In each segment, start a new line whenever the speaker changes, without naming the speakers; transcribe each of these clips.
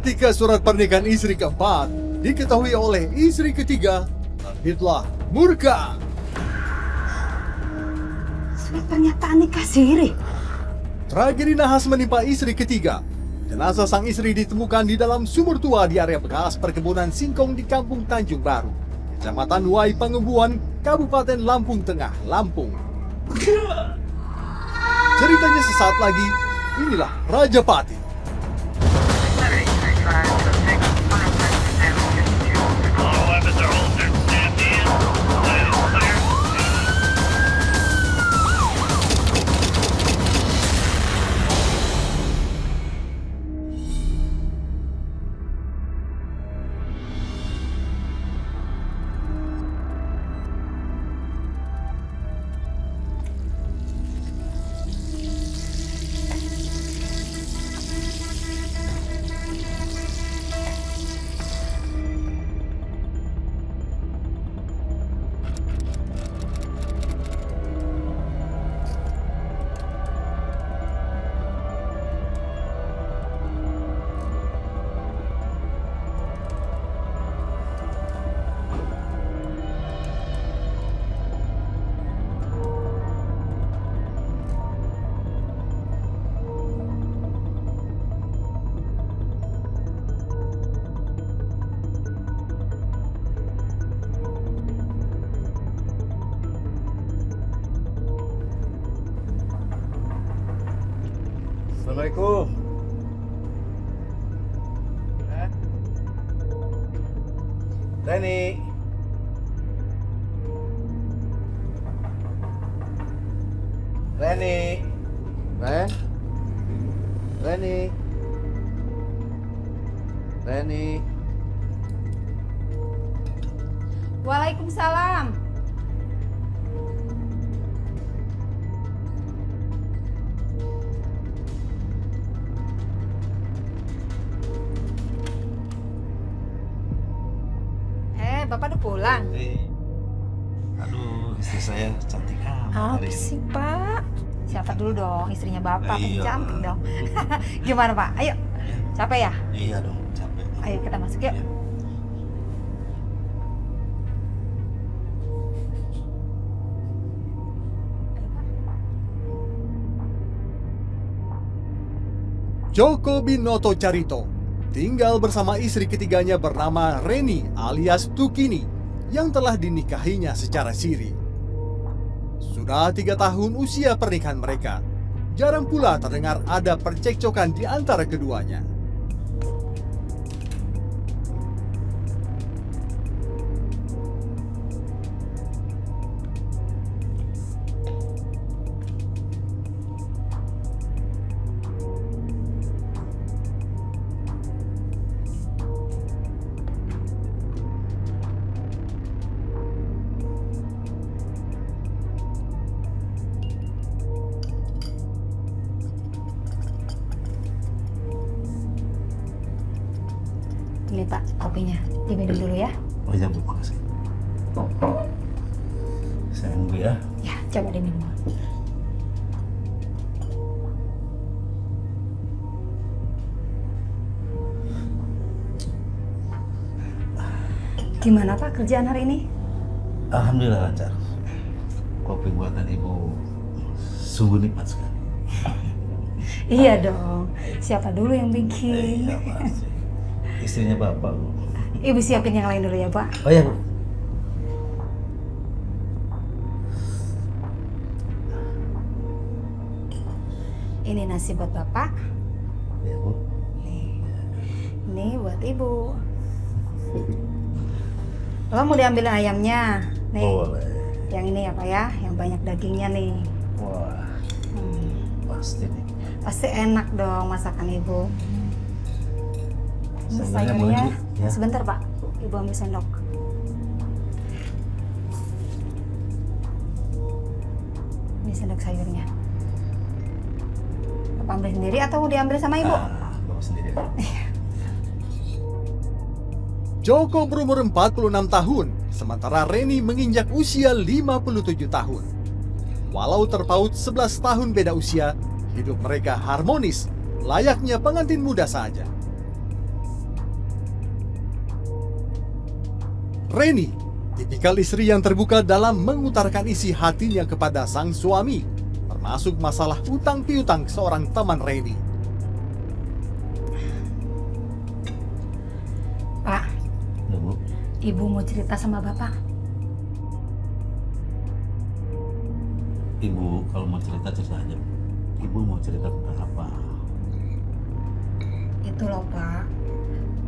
Ketika surat pernikahan istri keempat diketahui oleh istri ketiga, terbitlah murka.
Surat pernyataan nikah siri.
Tragedi nahas menimpa istri ketiga. Jenazah sang istri ditemukan di dalam sumur tua di area bekas perkebunan singkong di Kampung Tanjung Baru, Kecamatan Wai Pangembuan, Kabupaten Lampung Tengah, Lampung. Ceritanya sesaat lagi, inilah Raja Pati.
Assalamualaikum. Reni. Reni. Reni. Reni.
Waalaikumsalam. Bapak udah pulang?
Aduh, istri saya cantik amat
Apa
hari ini.
sih, Pak? Siapa dulu dong, istrinya Bapak,
Iya.
cantik dong. Gimana, Pak? Ayo. Capek ya?
Iya dong, capek.
Ayo kita masuk yuk.
Iya.
Joko Binoto Carito tinggal bersama istri ketiganya bernama Reni alias Tukini yang telah dinikahinya secara siri. Sudah 3 tahun usia pernikahan mereka, jarang pula terdengar ada percekcokan di antara keduanya.
Ini Pak, kopinya. Diminum dulu ya.
Oh iya, Bu, makasih. Saya nunggu ya.
Ya, coba diminum. Gimana Pak kerjaan hari ini?
Alhamdulillah lancar. Kopi buatan Ibu sungguh nikmat sekali.
Iya dong. Siapa dulu yang bikin?
Iya, pasti. Istrinya Bapak, Bu.
Ibu siapin yang lain dulu ya, Pak.
Oh iya, Bu.
Ini nasi buat Bapak.
Iya, Bu.
Ini buat Ibu. Lo mau diambilin ayamnya? Nih.
Boleh.
Yang ini ya, Pak ya, yang banyak dagingnya nih.
Wah, pasti nih.
Pasti enak dong masakan Ibu. Ini
Sambelnya boleh,
sayurnya.
Bu? Ya.
Sebentar, Pak. Ibu ambil sendok. Ini sendok sayurnya. Bapak ambil sendiri atau mau diambil sama Ibu?
Bawa sendiri.
Joko berumur 46 tahun, sementara Reni menginjak usia 57 tahun. Walau terpaut 11 tahun beda usia, hidup mereka harmonis, layaknya pengantin muda saja. Reni, tipikal istri yang terbuka dalam mengutarakan isi hatinya kepada sang suami, termasuk masalah utang piutang seorang teman Reni.
Pak,
Ya, Bu.
Ibu mau cerita sama Bapak.
Ibu kalau mau cerita aja. Ibu mau cerita tentang apa?
Itu loh Pak,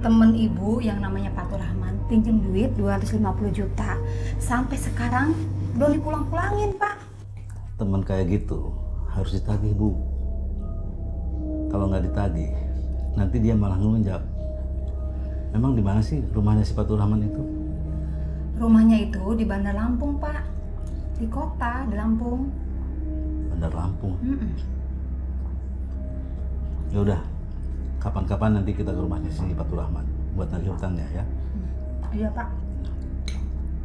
temen Ibu yang namanya Fatur Rahman pinjem duit 250 juta. Sampai sekarang belum dipulang-pulangin Pak.
Teman kayak gitu harus ditagih, Bu. Kalau nggak ditagih, nanti dia malah ngelunjak. Memang di mana sih rumahnya si Fatur Rahman itu?
Rumahnya itu di Bandar Lampung Pak. Di kota, di Lampung.
Bandar Lampung.
Mm-mm.
Ya udah, kapan-kapan nanti kita ke rumahnya si Fatur Rahman buat nagih hutangnya ya.
Iya Pak.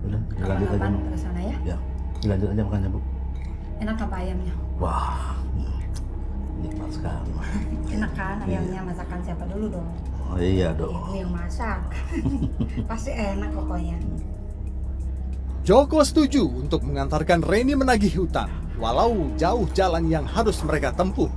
Udah, dilanjut aja.
Kapan
Bu.
ke sana ya?
Ya, dilanjut aja makannya, Bu.
Enak apa ayamnya?
Wah, nikmat sekali.
Enak kan ayamnya, masakan siapa dulu dong?
Oh iya
Ibu
dong.
yang masak. Pasti enak pokoknya.
Joko setuju untuk mengantarkan Reni menagih hutang, walau jauh jalan yang harus mereka tempuh.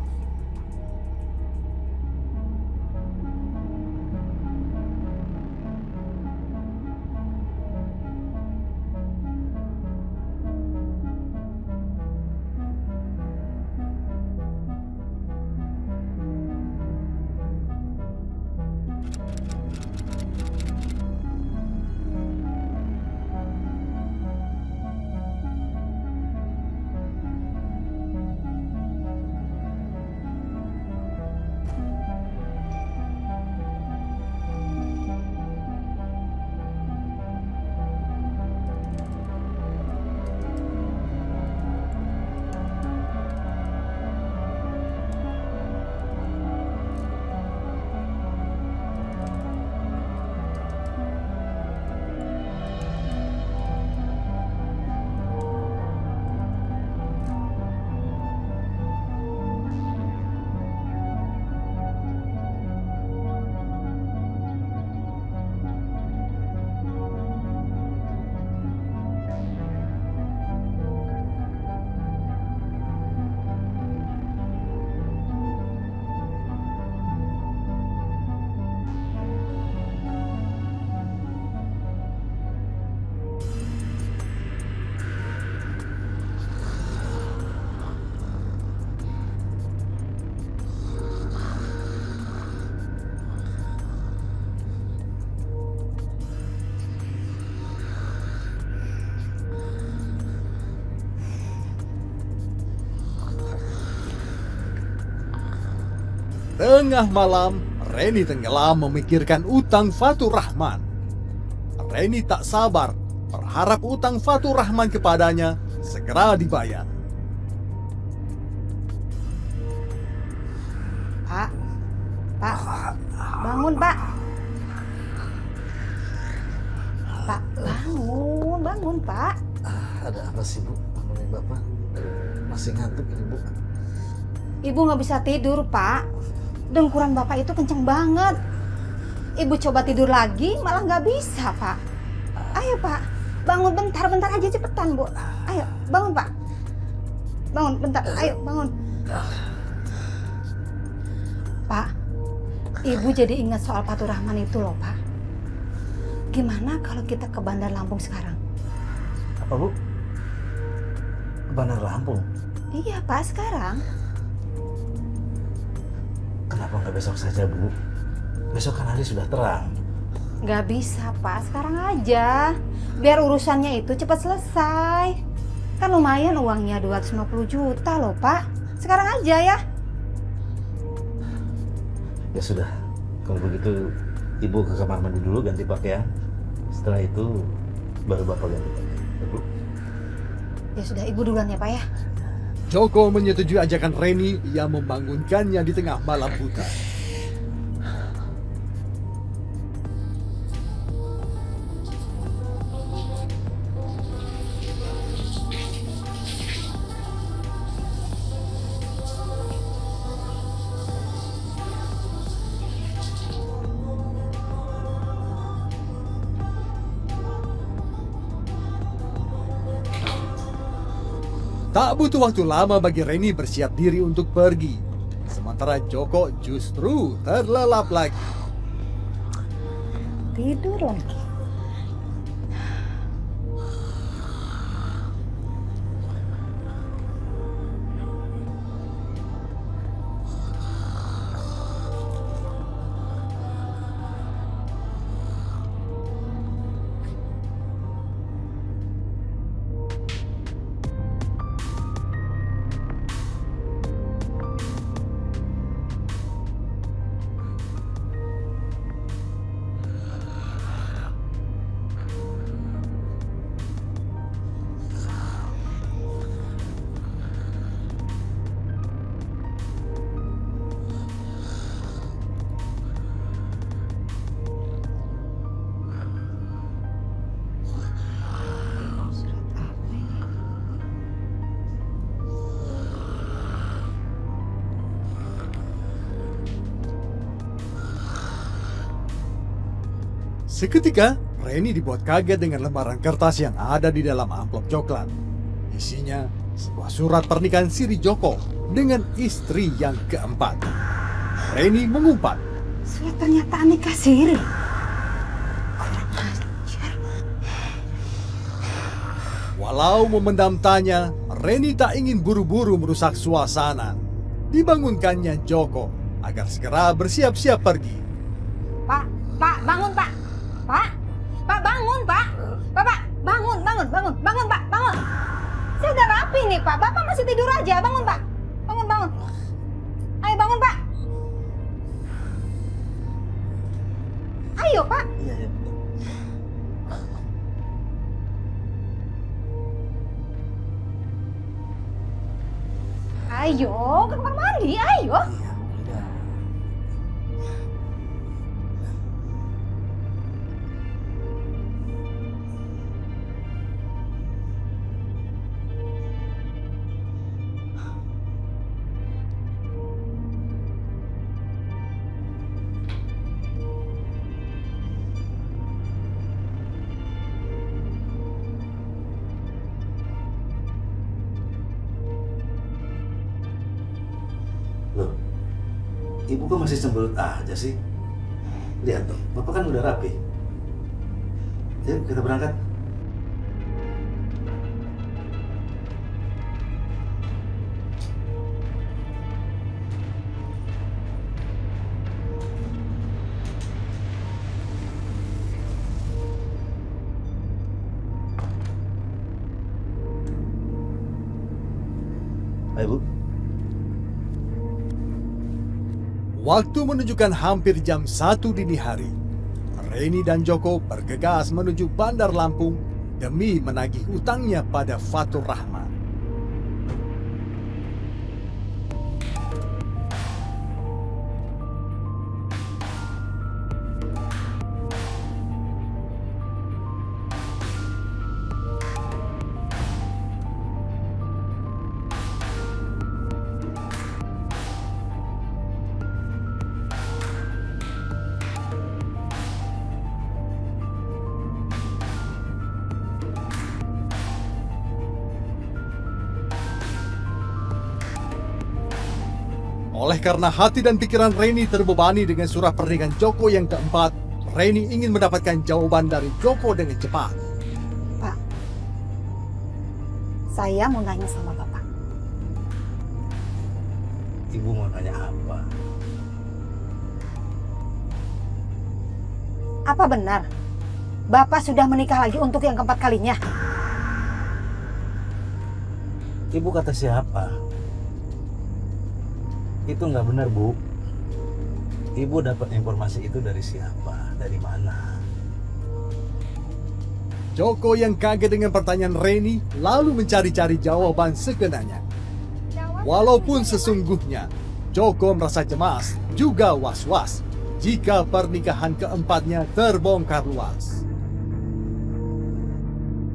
Tengah malam, Reni tenggelam memikirkan utang Fatur Rahman. Reni tak sabar, berharap utang Fatur Rahman kepadanya segera dibayar.
Pak, bangun Pak. Pak, bangun Pak.
Ada apa sih, Bu? Namanya Bapak masih ngantuk ini, Bu.
Ibu nggak bisa tidur Pak. Dengkuran Bapak itu kenceng banget. Ibu coba tidur lagi malah nggak bisa Pak. Ayo Pak, bangun bentar aja cepetan Bu. Ayo bangun Pak. Bangun bentar, ayo bangun. Pak, Ibu jadi ingat soal Fatur Rahman itu loh Pak. Gimana kalau kita ke Bandar Lampung sekarang?
Apa, Bu? Ke Bandar Lampung?
Iya Pak, sekarang.
Kenapa nggak besok saja, Bu? Besok kan hari sudah terang.
Nggak bisa Pak, sekarang aja. Biar urusannya itu cepat selesai. Kan lumayan uangnya 250 juta loh Pak. Sekarang aja ya.
Ya sudah, kalau begitu Ibu ke kamar mandi dulu ganti pakaian. Setelah itu baru Bapak ganti pakaian. Ya, Bu?
Ya sudah, Ibu duluan ya Pak ya.
Joko menyetujui ajakan Reni yang membangunkannya di tengah malam buta. Tak butuh waktu lama bagi Reni bersiap diri untuk pergi. Sementara Joko justru terlelap lagi.
Tidur lagi.
Seketika, Reni dibuat kaget dengan lembaran kertas yang ada di dalam amplop coklat. Isinya sebuah surat pernikahan siri Joko dengan istri yang keempat. Reni mengumpat.
Surat pernyataan nikah siri. Kurang ajar.
Walau memendam tanya, Reni tak ingin buru-buru merusak suasana. Dibangunkannya Joko agar segera bersiap-siap pergi.
Pak, bangun Pak. Pak bangun Pak. Pak, bangun, Pak, bangun. Saya udah rapi nih Pak, Bapak masih tidur aja, bangun Pak. Bangun. Ayo bangun Pak. Ayo Pak.
Iya.
Ayo ke kamar mandi, ayo.
Iya, udah. Loh, ibu kok masih cemberut aja sih? Lihat dong, bapak kan udah rapi. Yuk, kita berangkat. Ayo, Bu.
Waktu menunjukkan hampir jam 1 dini hari. Reni dan Joko bergegas menuju Bandar Lampung demi menagih utangnya pada Fatur Rahman. Oleh karena hati dan pikiran Reni terbebani dengan surat pernikahan Joko yang keempat, Reni ingin mendapatkan jawaban dari Joko dengan cepat.
Pak, saya mau nanya sama Bapak.
Ibu mau nanya apa?
Apa benar Bapak sudah menikah lagi untuk yang keempat kalinya?
Ibu kata siapa? Itu nggak benar, Bu. Ibu dapat informasi itu dari siapa? Dari mana?
Joko yang kaget dengan pertanyaan Reni lalu mencari-cari jawaban sekenanya. Walaupun sesungguhnya Joko merasa cemas juga was-was jika pernikahan keempatnya terbongkar luas.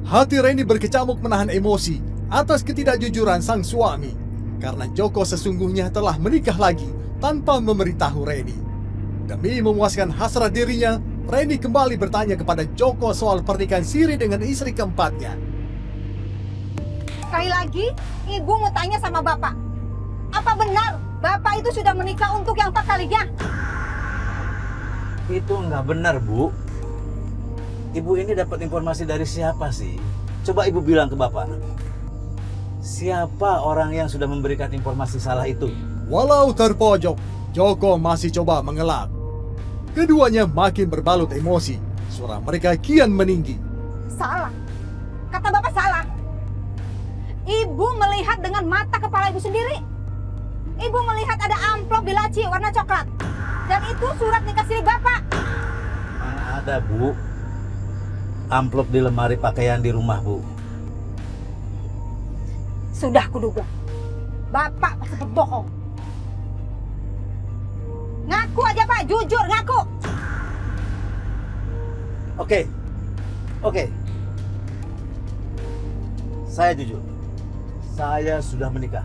Hati Reni berkecamuk menahan emosi atas ketidakjujuran sang suami. Karena Joko sesungguhnya telah menikah lagi tanpa memberitahu Reni. Demi memuaskan hasrat dirinya, Reni kembali bertanya kepada Joko soal pernikahan siri dengan istri keempatnya.
Sekali lagi, Ibu mau tanya sama Bapak. Apa benar Bapak itu sudah menikah untuk yang 4 kalinya?
Itu nggak benar, Bu. Ibu ini dapat informasi dari siapa sih? Coba Ibu bilang ke Bapak. Siapa orang yang sudah memberikan informasi salah itu?
Walau terpojok, Joko masih coba mengelak. Keduanya makin berbalut emosi. Suara mereka kian meninggi.
Salah. Kata Bapak salah. Ibu melihat dengan mata kepala Ibu sendiri. Ibu melihat ada amplop di laci warna coklat. Dan itu surat nikah siri Bapak.
Mana ada, Bu? Amplop di lemari pakaian di rumah, Bu.
Sudah kuduga. Bapak pasti berbohong. Ngaku aja Pak, jujur ngaku.
Oke. Saya jujur. Saya sudah menikah.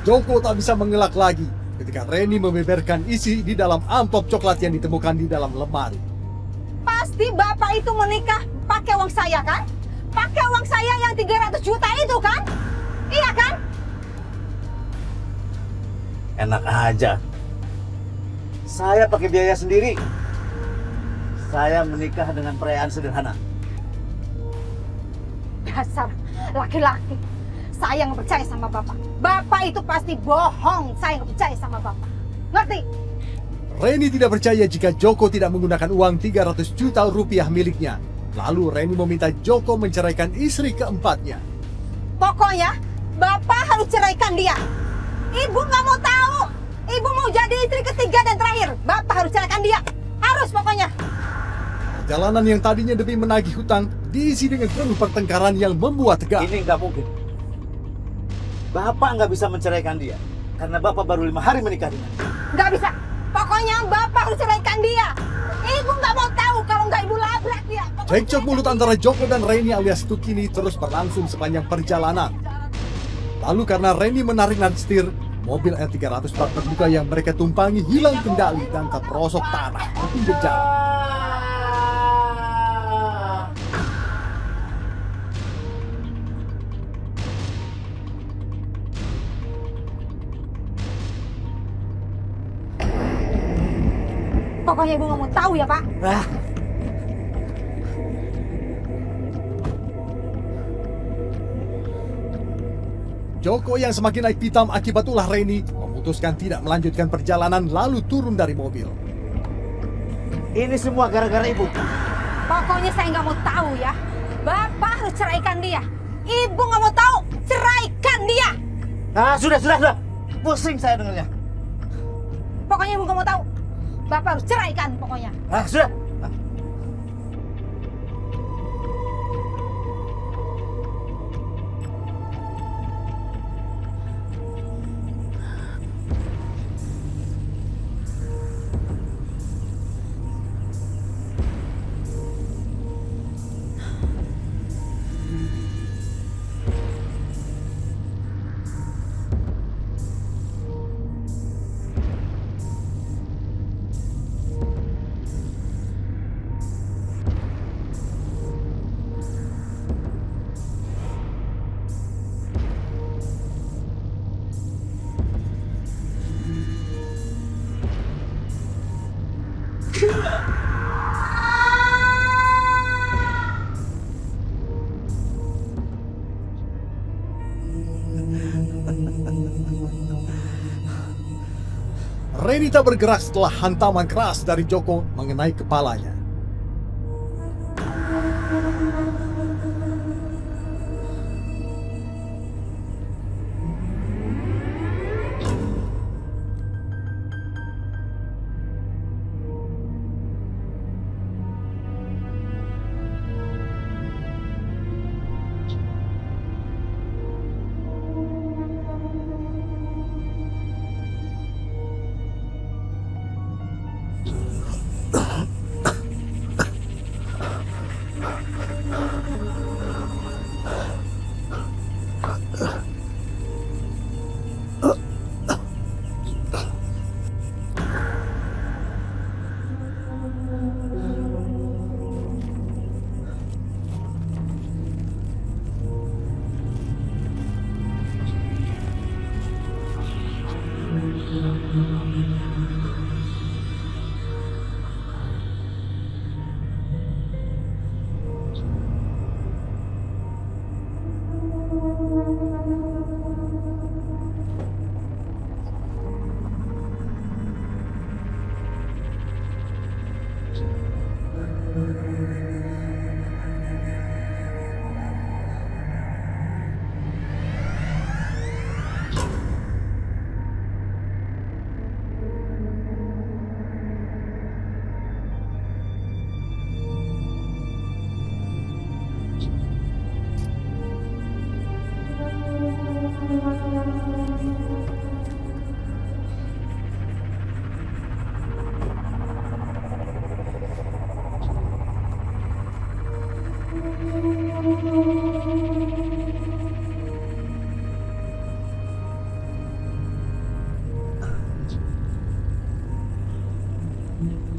Joko tak bisa mengelak lagi ketika Reni membeberkan isi di dalam amplop coklat yang ditemukan di dalam lemari.
Pasti Bapak itu menikah pakai uang saya kan? Pakai uang saya yang 300 juta itu kan? Iya kan?
Enak aja. Saya pakai biaya sendiri. Saya menikah dengan perayaan sederhana.
Dasar laki-laki. Saya nggak percaya sama Bapak. Bapak itu pasti bohong. Saya nggak percaya sama Bapak. Ngerti?
Reni tidak percaya jika Joko tidak menggunakan uang 300 juta rupiah miliknya. Lalu Reni meminta Joko menceraikan istri keempatnya.
Pokoknya Bapak harus ceraikan dia. Ibu nggak mau tahu. Ibu mau jadi istri ketiga dan terakhir. Bapak harus ceraikan dia. Harus pokoknya.
Perjalanan yang tadinya demi menagih hutang diisi dengan penuh pertengkaran yang membuat tegang.
Ini nggak mungkin. Bapak nggak bisa menceraikan dia karena Bapak baru 5 hari menikah dengan dia.
Nggak bisa. Pokoknya Bapak harus ceraikan dia. Ibu nggak mau tahu kalau nggak Ibu labrak dia. Pokoknya
Cekcok mulut antara Joko dan Reni alias Tukini terus berlangsung sepanjang perjalanan. Lalu karena Reni menarik setir, mobil R300 bak terbuka yang mereka tumpangi hilang kendali dan terperosok tanah di pinggir jalan.
Pokoknya Ibu nggak mau tahu ya Pak.
Joko yang semakin naik pitam akibat ulah Reni memutuskan tidak melanjutkan perjalanan lalu turun dari mobil.
Ini semua gara-gara Ibu.
Pokoknya saya nggak mau tahu ya. Bapak harus ceraikan dia. Ibu nggak mau tahu. Ceraikan dia.
Nah, sudah. Pusing saya dengarnya.
Pokoknya Ibu nggak mau tahu. Bapak harus ceraikan pokoknya.
Ah, sudah.
Reni tak bergerak setelah hantaman keras dari Joko mengenai kepalanya.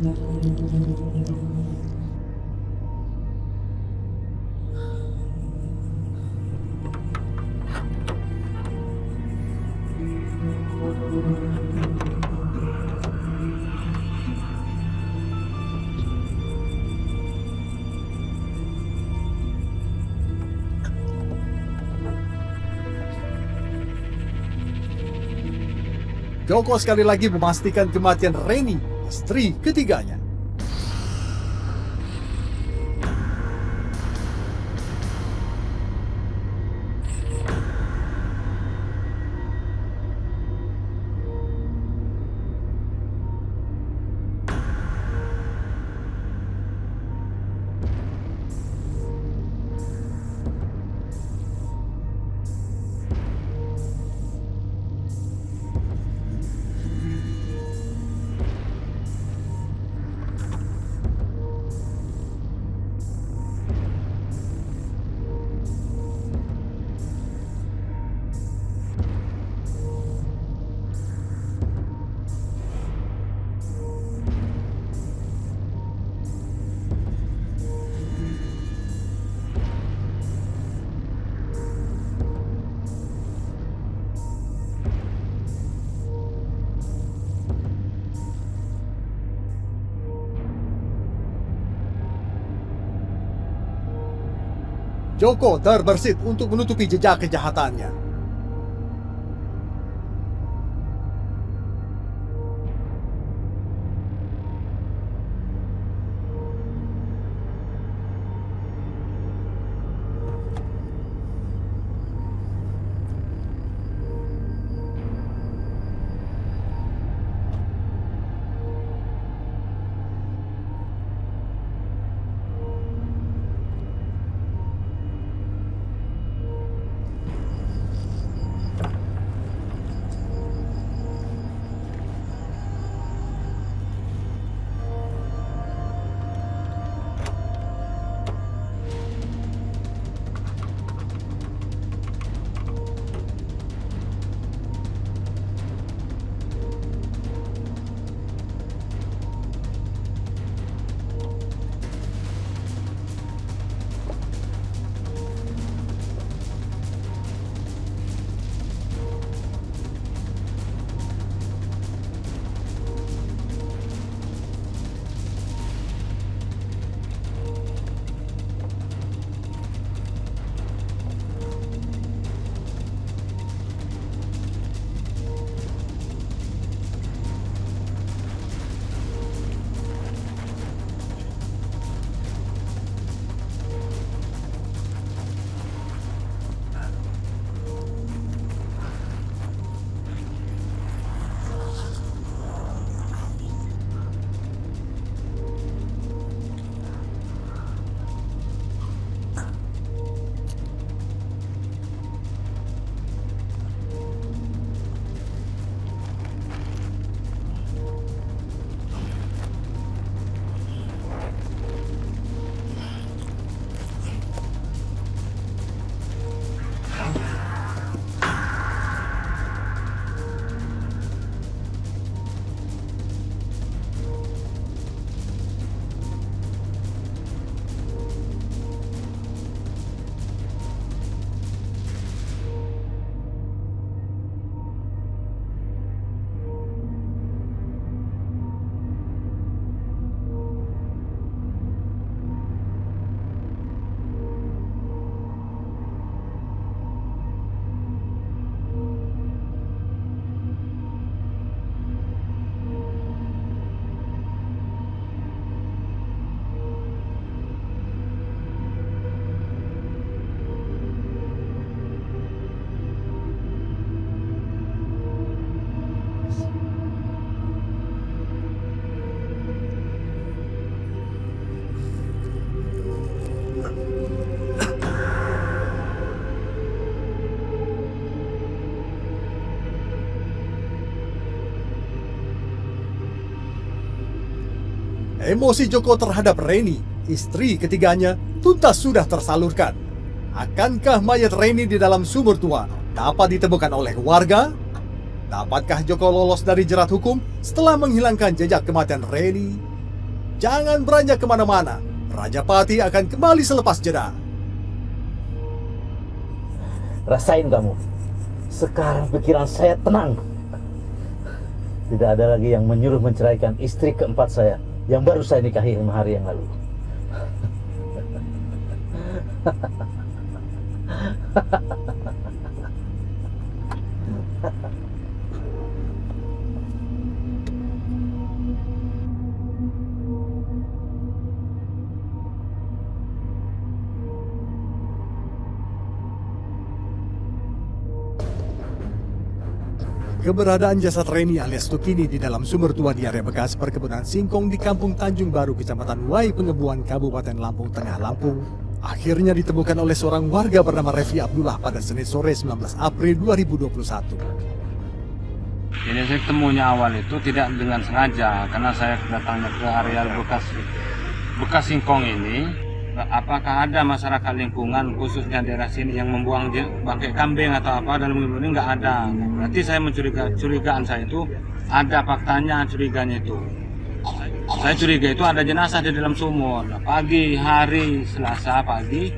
Joko sekali lagi memastikan kematian Reni, istri ketiganya. Joko terbersit untuk menutupi jejak kejahatannya. Emosi Joko terhadap Reni, istri ketiganya, tuntas sudah tersalurkan. Akankah mayat Reni di dalam sumur tua dapat ditemukan oleh warga? Dapatkah Joko lolos dari jerat hukum setelah menghilangkan jejak kematian Reni? Jangan beranjak kemana-mana. Raja Pati akan kembali selepas jeda.
Rasain kamu. Sekarang pikiran saya tenang. Tidak ada lagi yang menyuruh menceraikan istri keempat saya yang baru saya nikahi 5 hari yang lalu.
Keberadaan jasad Reni alias Tukini di dalam sumur tua di area bekas perkebunan singkong di Kampung Tanjung Baru, Kecamatan Wai Pengebuan, Kabupaten Lampung Tengah, Lampung, akhirnya ditemukan oleh seorang warga bernama Revi Abdullah pada Senin sore 19 April 2021.
Jadi saya ketemunya awal itu tidak dengan sengaja, karena saya datangnya ke area bekas singkong ini. Apakah ada masyarakat lingkungan khususnya daerah sini yang membuang bangkai kambing atau apa dalam sumur ini? Nggak ada. Berarti saya curigaan saya itu ada faktanya, curiganya itu. Saya curiga itu ada jenazah di dalam sumur. Pagi hari Selasa pagi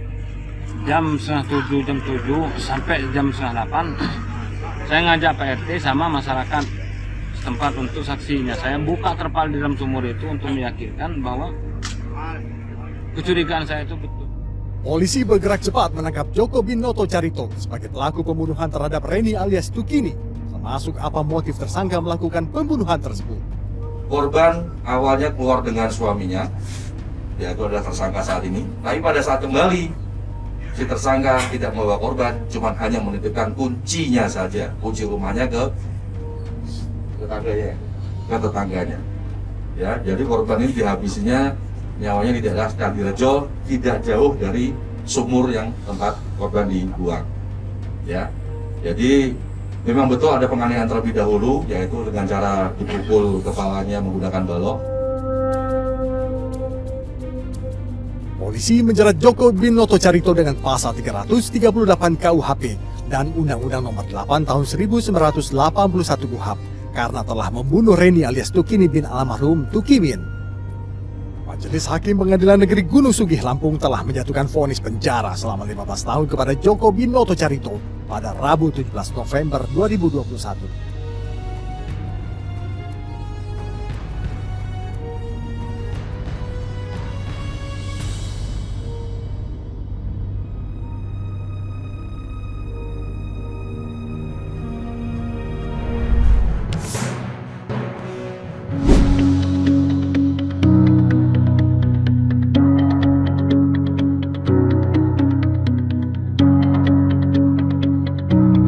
jam setengah 7, jam 7 sampai jam setengah 8 saya ngajak Pak RT sama masyarakat setempat untuk saksinya. Saya buka terpal di dalam sumur itu untuk meyakinkan bahwa kecurigaan saya itu betul.
Polisi bergerak cepat menangkap Joko Binoto Carito sebagai pelaku pembunuhan terhadap Reni alias Tukini, termasuk apa motif tersangka melakukan pembunuhan tersebut.
Korban awalnya keluar dengan suaminya, yaitu adalah tersangka saat ini. Tapi pada saat kembali, si tersangka tidak membawa korban, cuma hanya menitipkan kuncinya saja, kunci rumahnya ke tetangganya. Ya, jadi korban ini dihabisinya nyawanya di daerah Kandirejo, tidak jauh dari sumur yang tempat korban dibuang. Ya, jadi memang betul ada penganiayaan terlebih dahulu, yaitu dengan cara dipukul kepalanya menggunakan balok.
Polisi menjerat Joko Binoto Carito dengan pasal 338 KUHP dan Undang-Undang Nomor 8 Tahun 1981 KUHP karena telah membunuh Reni alias Tukini bin almarhum Tukimin. Majelis Hakim Pengadilan Negeri Gunung Sugih, Lampung telah menjatuhkan vonis penjara selama 15 tahun kepada Joko Binoto Carito pada Rabu 17 November 2021.